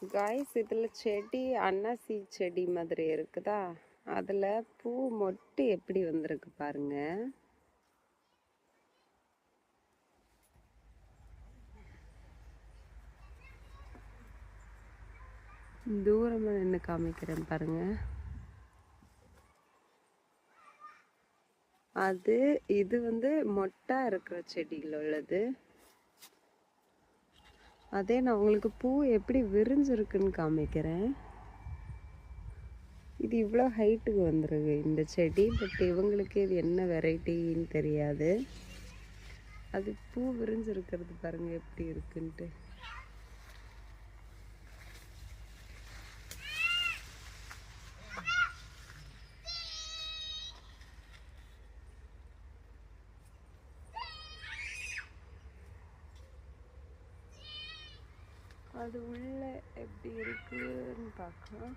Guys இதில் செடி அன்னாசி செடி மாதிரி இருக்குதா, அதில் பூ மொட்டு எப்படி வந்திருக்கு பாருங்க. தூரமாக நின்று காமிக்கிறேன் பாருங்க. இது மொட்டா இருக்கிற செடியில் உள்ளது. அதே நான் உங்களுக்கு பூ எப்படி விரிஞ்சிருக்குன்னு காமிக்கிறேன். இது இவ்வளோ ஹைட்டுக்கு வந்துருக்கு இந்த செடி. பட் இவங்களுக்கு இது என்ன வெரைட்டின்னு தெரியாது. அது பூ விரிஞ்சிருக்கிறது பாருங்க எப்படி இருக்குன்ட்டு. அது உள்ள எப்படி இருக்குன்னு பார்க்கலாம்.